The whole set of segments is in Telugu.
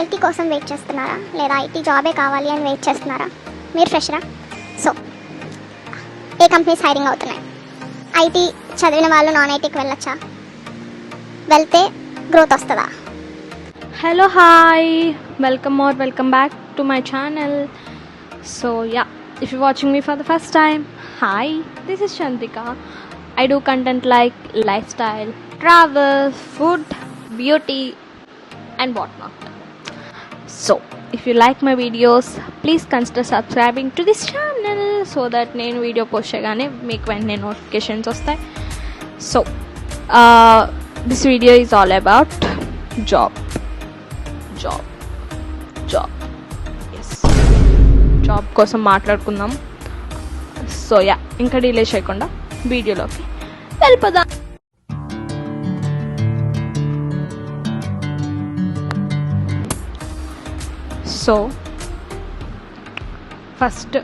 ఐటీ కోసం వెయిట్ చేస్తున్నారా లేదా ఐటీ జాబే కావాలి అని వెయిట్ చేస్తున్నారా? మీరు ఫ్రెషరా? సో ఏ కంపెనీస్ హైరింగ్ అవుతున్నాయి? ఐటీ చదివిన వాళ్ళు నాన్ ఐటీకి వెళ్ళొచ్చా? వెళ్తే గ్రోత్ వస్తుందా? Hello, hi, welcome back to my channel. So yeah, if you're watching me for the first time, hi, this is Chandrika. I do content like lifestyle, travel, food, beauty and whatnot. So if you like my videos, please consider subscribing to this channel so that నేను వీడియో పోస్ట్ చేయగానే మీకు వెంటనే నోటిఫికేషన్స్ వస్తాయి. So this video is all about job. Yes, job కోసం మాట్లాడుకుందాం. సో యా, ఇంకా డిలే చేయకుండా వీడియోలోకి వెళ్ళిపోదాం. సో ఫస్ట్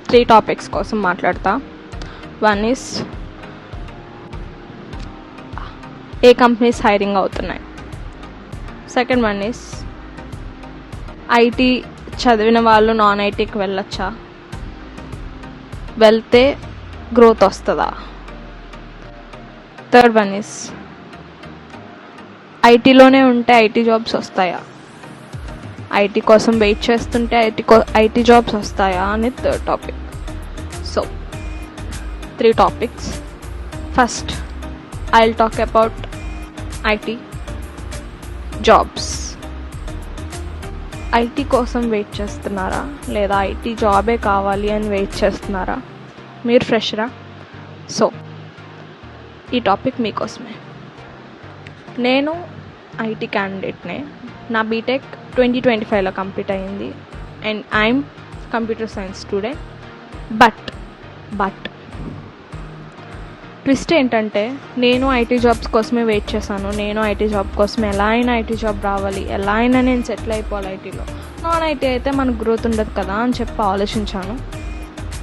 3 టాపిక్స్ కోసం మాట్లాడతా. One is a companies hiring అవుతున్నాయి. సెకండ్ వన్ ఈస్ ఐటీ చదివిన వాళ్ళు నాన్ ఐటీకి వెళ్ళొచ్చా? వెళ్తే గ్రోత్ వస్తుందా? థర్డ్ వన్ ఈస్ ఐటీలోనే ఉంటే ఐటీ జాబ్స్ వస్తాయా? ఐటీ కోసం వెయిట్ చేస్తుంటే ఐటీ జాబ్స్ వస్తాయా అనేది third topic. So 3 topics. First I will talk about IT jobs. IT కోసం వెయిట్ చేస్తున్నారా లేదా ఐటీ జాబే కావాలి అని వెయిట్ చేస్తున్నారా? మీరు ఫ్రెషరా? సో ఈ టాపిక్ మీకోసమే. నేను ఐటీ క్యాండిడేట్నే. నా బీటెక్ 2025లో కంప్లీట్ అయ్యింది and I'm computer science student. But twist ఏంటంటే నేను ఐటీ జాబ్స్ కోసమే వెయిట్ చేశాను. నేను ఐటీ జాబ్ కోసం ఎలా అయినా ఐటీ జాబ్ రావాలి, ఎలా అయినా నేను సెటిల్ అయిపోవాలి ఐటీలో. నాన్ ఐటీ అయితే మనకు గ్రోత్ ఉండదు కదా అని చెప్పి ఆలోచించాను.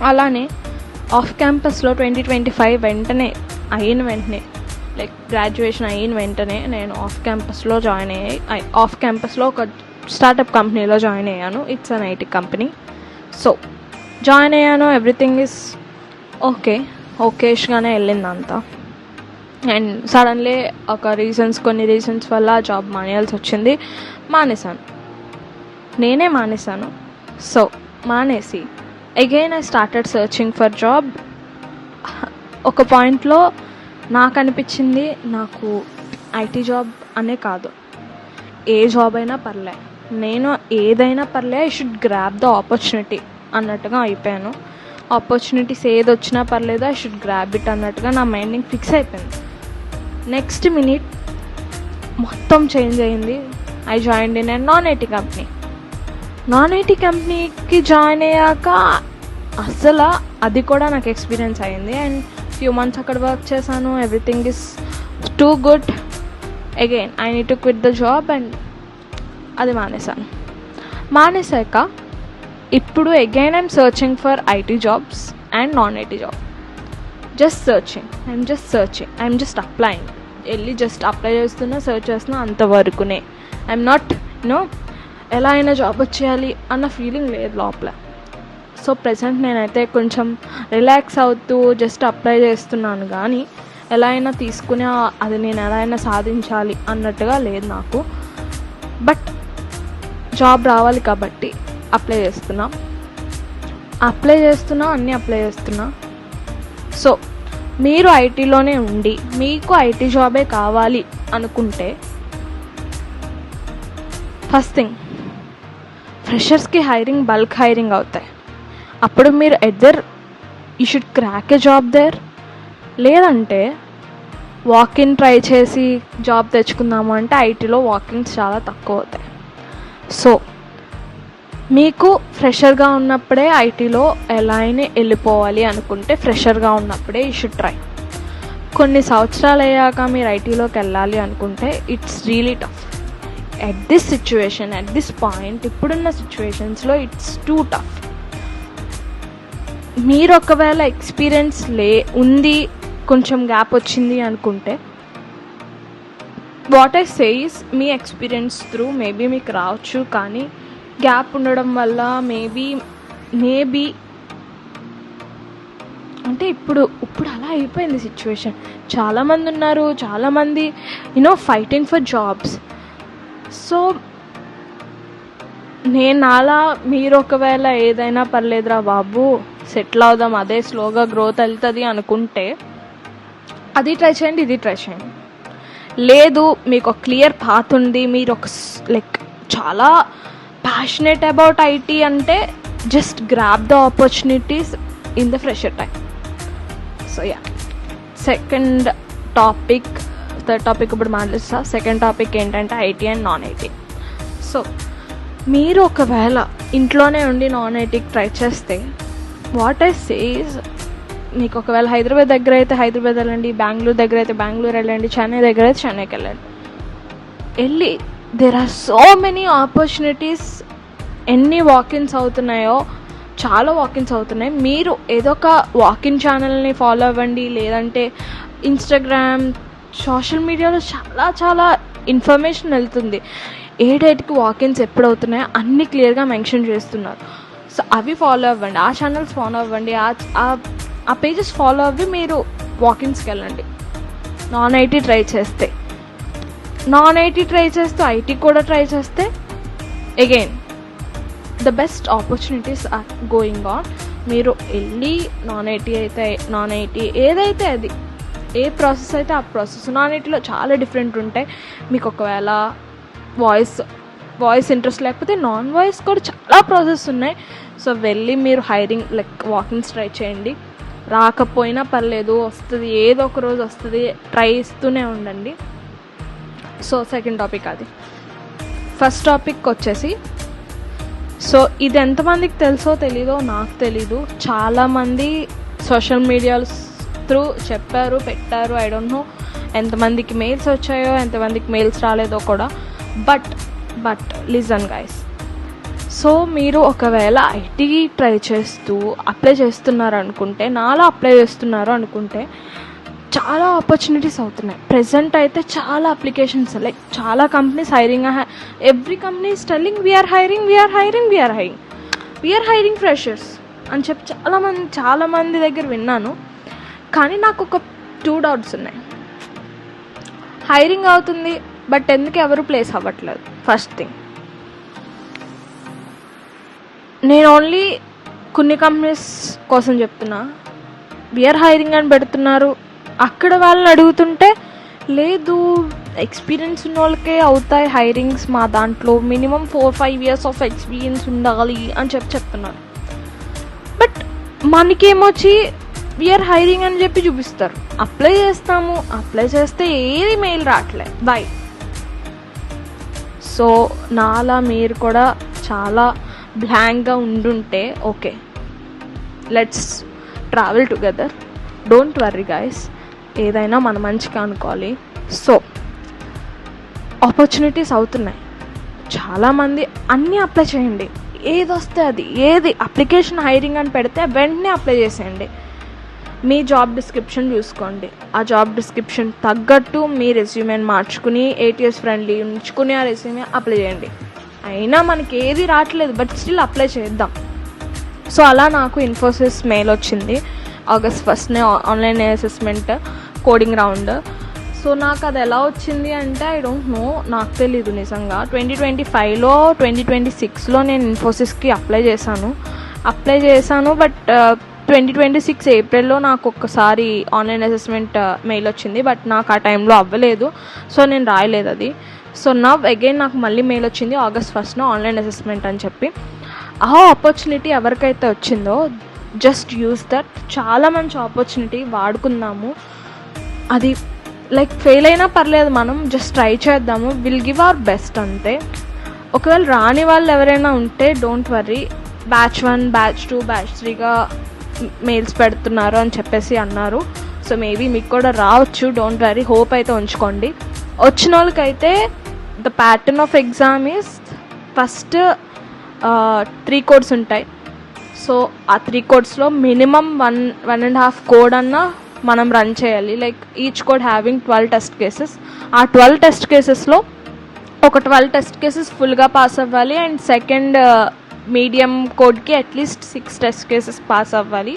అలానే ఆఫ్ క్యాంపస్లో 2025 వెంటనే లైక్ గ్రాడ్యుయేషన్ అయిన వెంటనే నేను ఆఫ్ క్యాంపస్లో ఆఫ్ క్యాంపస్లో ఒక స్టార్టప్ కంపెనీలో జాయిన్ అయ్యాను. It's an IT company. So join అయ్యాను. ఎవ్రీథింగ్ ఈజ్ ఓకేష్గానే వెళ్ళింది అంతా. అండ్ సడన్లీ కొన్ని రీజన్స్ వల్ల జాబ్ మానేయాల్సి వచ్చింది. నేనే మానేశాను. సో మానేసి again I started searching for job. ఒక పాయింట్లో నాకు అనిపించింది, నాకు ఐటీ జాబ్ అనే కాదు, ఏ జాబ్ అయినా పర్లే, నేను ఏదైనా పర్లే, I should grab the opportunity అన్నట్టుగా అయిపోయాను. ఆపర్చునిటీస్ ఏది వచ్చినా పర్లేదు, ఐ షుడ్ గ్రాబ్ ఇట్ అన్నట్టుగా నా మైండింగ్ ఫిక్స్ అయిపోయింది. నెక్స్ట్ మినిట్ మొత్తం చేంజ్ అయింది. I join in non IT company. Non IT కంపెనీకి జాయిన్ అయ్యాక అసలు అది కూడా నాకు ఎక్స్పీరియన్స్ అయింది. అండ్ ఫ్యూ మంత్స్ అక్కడ వర్క్ చేశాను. Everything is too good. Again I need to quit the job and అది మానేశాక ఇప్పుడు again I'm searching for IT jobs and non IT job. I'm just applying. వెళ్ళి జస్ట్ అప్లై చేస్తున్నా, సర్చ్ చేస్తున్నా, అంతవరకునే. ఐఎమ్ నాట్ ఎలా అయినా జాబ్ వచ్చేయాలి అన్న ఫీలింగ్ లేదు లోపల. సో ప్రెసెంట్ నేనైతే కొంచెం రిలాక్స్ అవుతూ జస్ట్ అప్లై చేస్తున్నాను, కానీ ఎలా అయినా తీసుకుని అది నేను ఎలా అయినా సాధించాలి అన్నట్టుగా లేదు నాకు. బట్ జాబ్ రావాలి కాబట్టి అప్లై చేస్తున్నా, అన్నీ అప్లై చేస్తున్నా. సో మీరు ఐటీలోనే ఉండి మీకు ఐటీ జాబే కావాలి అనుకుంటే ఫస్ట్ థింగ్, ఫ్రెషర్స్కి బల్క్ హైరింగ్ అవుతాయి. అప్పుడు మీరు either you should crack a job there, లేదంటే వాకిన్ ట్రై చేసి జాబ్ తెచ్చుకుందాము అంటే ఐటీలో వాకిన్స్ చాలా తక్కువ అవుతాయి. సో మీకు ఫ్రెషర్గా ఉన్నప్పుడే ఐటీలో ఎలా అయినా వెళ్ళిపోవాలి అనుకుంటే ఫ్రెషర్గా ఉన్నప్పుడే యూ షుడ్ ట్రై. కొన్ని సంవత్సరాలు అయ్యాక మీరు ఐటీలోకి వెళ్ళాలి అనుకుంటే it's really tough. At this point ఇప్పుడున్న సిచ్యువేషన్స్లో ఇట్స్ టూ టఫ్. మీరు ఒకవేళ ఎక్స్పీరియన్స్ ఉంది, కొంచెం గ్యాప్ వచ్చింది అనుకుంటే what I says me experience through maybe మీకు రావచ్చు, కానీ గ్యాప్ ఉండడం వల్ల మేబీ అంటే ఇప్పుడు అలా అయిపోయింది సిచ్యువేషన్. చాలామంది ఉన్నారు, చాలామంది ఫైటింగ్ ఫర్ జాబ్స్. సో నేను అలా మీరు ఒకవేళ ఏదైనా పర్లేదురా బాబు సెటిల్ అవుదాం, అదే స్లోగా గ్రోత్ వెళ్తుంది అనుకుంటే అది ట్రై చేయండి, ఇది ట్రై చేయండి. లేదు మీకు ఒక క్లియర్ పాత్ ఉంది, మీరు ఒక చాలా ప్యాషనేట్ అబౌట్ ఐటీ అంటే just grab the opportunities in the fresher time. So third topic ఇప్పుడు మాట్లాడుతా. సెకండ్ టాపిక్ ఏంటంటే IT and non IT. So మీరు ఒకవేళ ఇంట్లోనే ఉండి నాన్ ఐటీకి ట్రై చేస్తే వాట్ ఐ సేస్, మీకు ఒకవేళ హైదరాబాద్ దగ్గర అయితే హైదరాబాద్ వెళ్ళండి, బెంగళూరు దగ్గర అయితే బెంగళూరు వెళ్ళండి, చెన్నై దగ్గర అయితే చెన్నైకి వెళ్ళి there are so many opportunities. ఎన్ని వాకిన్స్ అవుతున్నాయో, చాలా వాకిన్స్ అవుతున్నాయి. మీరు ఏదో ఒక వాకిన్ ఛానల్ని ఫాలో అవ్వండి, లేదంటే ఇన్స్టాగ్రామ్, సోషల్ మీడియాలో చాలా ఇన్ఫర్మేషన్ వెళ్తుంది. ఏ డేట్కి వాకిన్స్ ఎప్పుడు అవుతున్నాయో అన్నీ క్లియర్గా మెన్షన్ చేస్తున్నారు. సో అవి ఫాలో అవ్వండి, ఆ ఛానల్స్ ఫాలో అవ్వండి, ఆ పేజెస్ ఫాలో అవ్వి మీరు వాకిన్స్కి వెళ్ళండి. నాన్ ఐటీ ట్రై చేస్తూ ఐటీ కూడా ట్రై చేస్తే again the best opportunities are going on. మీరు వెళ్ళి నాన్ ఐటీ ఏదైతే అది, ఏ ప్రాసెస్ అయితే ఆ ప్రాసెస్. నాన్ ఐటీలో చాలా డిఫరెంట్ ఉంటాయి. మీకు ఒకవేళ వాయిస్ ఇంట్రెస్ట్ లేకపోతే నాన్ వాయిస్ కూడా చాలా ప్రాసెస్ ఉన్నాయి. సో వెళ్ళి మీరు వాకింగ్స్ ట్రై చేయండి. రాకపోయినా పర్లేదు, వస్తుంది, ఏదో ఒక రోజు వస్తుంది, ట్రై ఇస్తూనే ఉండండి. సో సెకండ్ టాపిక్ అది. ఫస్ట్ టాపిక్ వచ్చేసి, సో ఇది ఎంతమందికి తెలుసో తెలీదో నాకు తెలీదు, చాలామంది సోషల్ మీడియా త్రూ చెప్పారు, పెట్టారు. ఐ డోంట్ నో ఎంతమందికి మెయిల్స్ వచ్చాయో, ఎంతమందికి మెయిల్స్ రాలేదో కూడా. బట్ లిజన్ గైస్, సో మీరు ఒకవేళ ఐటీ ట్రై చేస్తూ అప్లై చేస్తున్నారు అనుకుంటే, నాలా అప్లై చేస్తున్నారు అనుకుంటే చాలా ఆపర్చునిటీస్ అవుతున్నాయి. ప్రెజెంట్ అయితే చాలా అప్లికేషన్స్, చాలా companies hiring. Every company is telling we are hiring freshers అని చెప్పి చాలామంది దగ్గర విన్నాను. కానీ నాకు ఒక 2 డౌట్స్ ఉన్నాయి. హైరింగ్ అవుతుంది, బట్ ఎందుకు ఎవరు ప్లేస్ అవ్వట్లేదు? ఫస్ట్ థింగ్, నేను ఓన్లీ కొన్ని కంపెనీస్ కోసం చెప్తున్నా. వీఆర్ హైరింగ్ అని పెడుతున్నారు, అక్కడ వాళ్ళని అడుగుతుంటే లేదు ఎక్స్పీరియన్స్ ఉన్న వాళ్ళకే అవుతాయి హైరింగ్స్, మా దాంట్లో మినిమం 4-5 years ఆఫ్ ఎక్స్పీరియన్స్ ఉండాలి అని చెప్తున్నారు. బట్ మనకేమొచ్చి వీఆర్ హైరింగ్ అని చెప్పి చూపిస్తారు. అప్లై చేస్తే ఏది మెయిల్ రావట్లేదు. బై. సో నాలా మీరు కూడా చాలా బ్లాంక్గా ఉండుంటే okay, let's travel together, don't worry guys, ఏదైనా మన మంచిగా అనుకోవాలి. సో ఆపర్చునిటీస్ అవుతున్నాయి, చాలామంది అన్నీ అప్లై చేయండి. ఏది వస్తే అది, ఏది అప్లికేషన్ హైరింగ్ అని పెడితే వెంటనే అప్లై చేసేయండి. మీ జాబ్ డిస్క్రిప్షన్ చూసుకోండి, ఆ జాబ్ డిస్క్రిప్షన్ తగ్గట్టు మీ రెజ్యూమేని మార్చుకుని ATS ఫ్రెండ్లీ ఉంచుకుని ఆ రెజ్యూమే అప్లై చేయండి. అయినా మనకి ఏది రావట్లేదు, బట్ స్టిల్ అప్లై చేద్దాం. సో అలా నాకు ఇన్ఫోసిస్ మెయిల్ వచ్చింది August 1st online assessment coding round. So నాకు అది ఎలా వచ్చింది అంటే ఐ డోంట్ నో, నాకు తెలీదు నిజంగా. 2025లో 2026లో నేను ఇన్ఫోసిస్కి అప్లై చేశాను. బట్ 2026 ఏప్రిల్లో నాకు ఒక్కసారి ఆన్లైన్ అసెస్మెంట్ మెయిల్ వచ్చింది, బట్ నాకు ఆ టైంలో అవ్వలేదు, సో నేను రాయలేదు అది. సో అగైన్ నాకు మళ్ళీ మెయిల్ వచ్చింది August 1st ఆన్లైన్ అసెస్మెంట్ అని చెప్పి. ఆ ఆపర్చునిటీ ఎవరికైతే వచ్చిందో జస్ట్ యూజ్ దట్. చాలా మంచి ఆపర్చునిటీ, వాడుకుందాము. అది ఫెయిల్ అయినా పర్లేదు, మనం జస్ట్ ట్రై చేద్దాము. విల్ గివ్ అవర్ బెస్ట్ అంతే. ఒకవేళ రాని వాళ్ళు ఎవరైనా ఉంటే డోంట్ వర్రీ, బ్యాచ్ 1, బ్యాచ్ 2, బ్యాచ్ 3గా మెయిల్స్ పెడుతున్నారు అని చెప్పేసి అన్నారు. సో మేబీ మీకు కూడా రావచ్చు, డోంట్ వరీ, హోప్ అయితే ఉంచుకోండి. వచ్చిన వాళ్ళకైతే the pattern of exam is first 3 codes ఉంటాయి. సో ఆ 3 కోడ్స్లో మినిమం 1.5 కోడ్ అన్నా మనం రన్ చేయాలి. Like each code having 12 test cases. ఆ 12 టెస్ట్ కేసెస్లో ఒక 12 టెస్ట్ కేసెస్ ఫుల్గా పాస్ అవ్వాలి అండ్ సెకండ్ మీడియం కోడ్కి అట్లీస్ట్ 6 టెస్ట్ కేసెస్ పాస్ అవ్వాలి.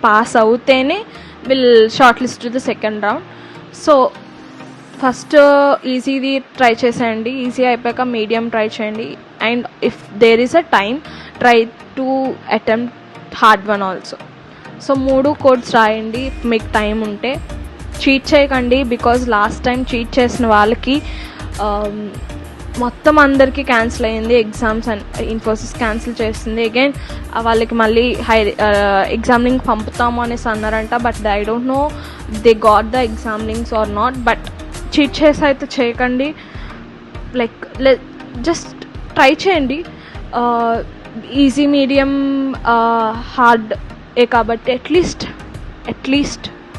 పాస్ అవుతేనే will shortlist to the second round. So first ఈజీది ట్రై చేసేయండి, ఈజీ అయిపోయాక మీడియం ట్రై చేయండి and if there is a time try to attempt hard one also. So 3 codes రాయండి మీకు టైం ఉంటే. చీట్ చేయకండి, బికాజ్ లాస్ట్ టైం చీట్ చేసిన వాళ్ళకి మొత్తం అందరికీ క్యాన్సిల్ అయ్యింది ఎగ్జామ్స్ అండ్ ఇన్ఫోసిస్ క్యాన్సిల్ చేసింది. అగైన్ వాళ్ళకి మళ్ళీ ఎగ్జామ్ లింక్ పంపుతాము అనేసి అన్నారంట. But I don't know they got the exam links or not. But cheat చేసి అయితే చేయకండి. లైక్ జస్ట్ ట్రై చేయండి. ఈజీ మీడియం హార్డ్ కాబట్టి అట్లీస్ట్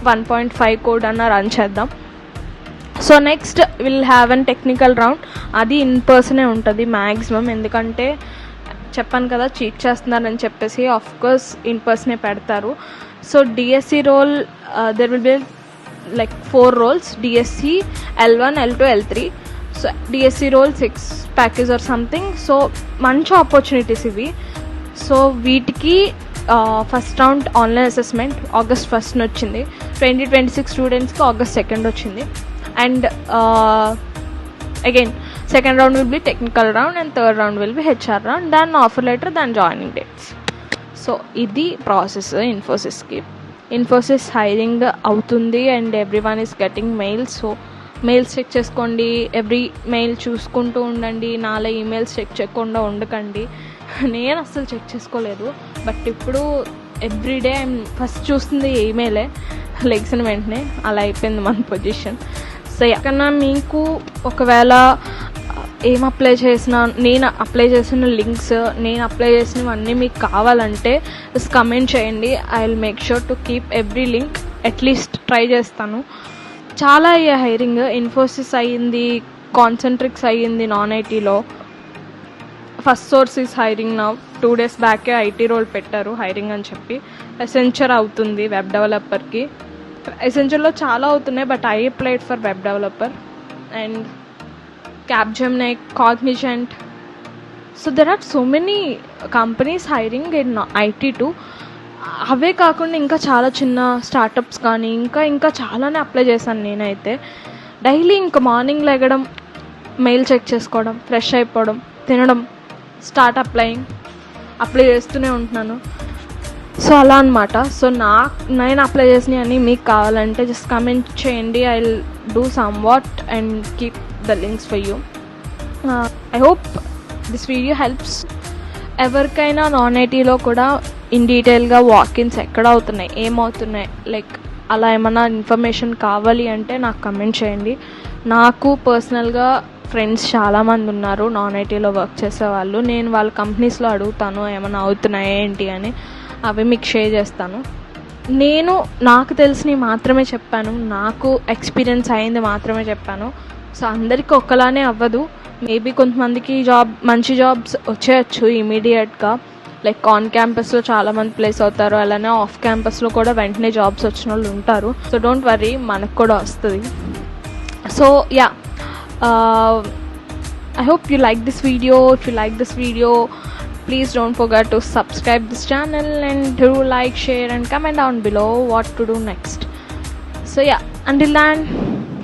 1.5 కోడ్ అన్న రన్ చేద్దాం. So next will have an technical round. అది ఇన్ పర్సనే ఉంటుంది మ్యాక్సిమం, ఎందుకంటే చెప్పాను కదా చీట్ చేస్తున్నారని చెప్పేసి. ఆఫ్ కోర్స్ ఇన్ పర్సనే పెడతారు. So DSC role there will be like 4 roles: DSC, L1, L2, L3. So DSC role 6 package or something. So మంచి ఆపర్చునిటీస్ ఇవి. సో వీటికి first round online assessment August 1st వచ్చింది. 2026 స్టూడెంట్స్కి August 2nd వచ్చింది. And again second round will be technical round and third round will be HR round, then offer letter, then joining dates. So ఇది ప్రాసెస్ ఇన్ఫోసిస్కి. ఇన్ఫోసిస్ హైరింగ్ అవుతుంది and everyone is getting mails. So mails check చేసుకోండి, ఎవ్రీ మెయిల్ చూసుకుంటూ ఉండండి. నాలా ఈమెయిల్స్ చెక్ చేయకుండా ఉండకండి. నేను అస్సలు చెక్ చేసుకోలేదు, బట్ ఇప్పుడు ఎవ్రీడే ఫస్ట్ చూస్తుంది ఈమెయిలే లెగ్సిన వెంటనే. అలా అయిపోయింది మన పొజిషన్. సో ఎక్కడన్నా మీకు ఒకవేళ ఏం అప్లై చేసినా, నేను అప్లై చేసిన లింక్స్, నేను అప్లై చేసినవన్నీ మీకు కావాలంటే జస్ట్ కమెంట్ చేయండి. I will make sure to keep every link. At least try చేస్తాను. చాలా అయ్యే హైరింగ్. ఇన్ఫోసిస్ అయ్యింది, కాన్సెంట్రిక్స్ అయ్యింది నాన్ ఐటీలో. Firstsource is hiring now. 2 days బ్యాకే ఐటీ రోల్ పెట్టారు హైరింగ్ అని చెప్పి. ఎసెంచర్ అవుతుంది వెబ్ డెవలపర్కి. ఎసెంచర్లో చాలా అవుతున్నాయి, but I applied for web developer. And Capgemini, Cognizant. So there are so many companies hiring in IT too. అవే కాకుండా ఇంకా చాలా చిన్న స్టార్టప్స్ కానీ ఇంకా చాలానే అప్లై చేశాను నేనైతే. డైలీ ఇంకా మార్నింగ్ లెగడం, మెయిల్ చెక్ చేసుకోవడం, ఫ్రెష్ అయిపోవడం, తినడం, స్టార్ట్ అప్లై చేస్తూనే ఉంటున్నాను. సో అలా అనమాట. సో నేను అప్లై చేసినవి అన్నీ మీకు కావాలంటే జస్ట్ కమెంట్ చేయండి. I will do some what and keep the links for you. I hope this video helps. ఎవరికైనా నాన్ ఐటీలో కూడా ఇన్ డీటెయిల్గా వాకిన్స్ ఎక్కడ అవుతున్నాయి, ఏమవుతున్నాయి, లైక్ అలా ఏమన్నా ఇన్ఫర్మేషన్ కావాలి అంటే నాకు కమెంట్ చేయండి. నాకు పర్సనల్గా ఫ్రెండ్స్ చాలామంది ఉన్నారు నాన్ ఐటీలో వర్క్ చేసేవాళ్ళు. నేను వాళ్ళ కంపెనీస్లో అడుగుతాను ఏమైనా అవుతున్నాయి ఏంటి అని. అవి మీకు షేర్ చేస్తాను. నేను నాకు తెలిసినవి మాత్రమే చెప్పాను, నాకు ఎక్స్పీరియన్స్ అయింది మాత్రమే చెప్పాను. సో అందరికీ ఒక్కలానే అవ్వదు. మేబీ కొంతమందికి మంచి జాబ్స్ వచ్చేయచ్చు ఇమీడియట్గా. లైక్ ఆన్ క్యాంపస్లో చాలామంది ప్లేస్ అవుతారు, అలానే ఆఫ్ క్యాంపస్లో కూడా వెంటనే జాబ్స్ వచ్చిన వాళ్ళు ఉంటారు. సో డోంట్ వరీ, మనకు కూడా వస్తుంది. So yeah, I hope you like this video. If you like this video, please don't forget to subscribe this channel and do like, share and comment down below what to do next. So yeah, until then,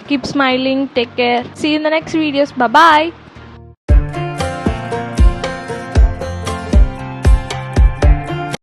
keep smiling, take care, see you in the next videos, bye bye.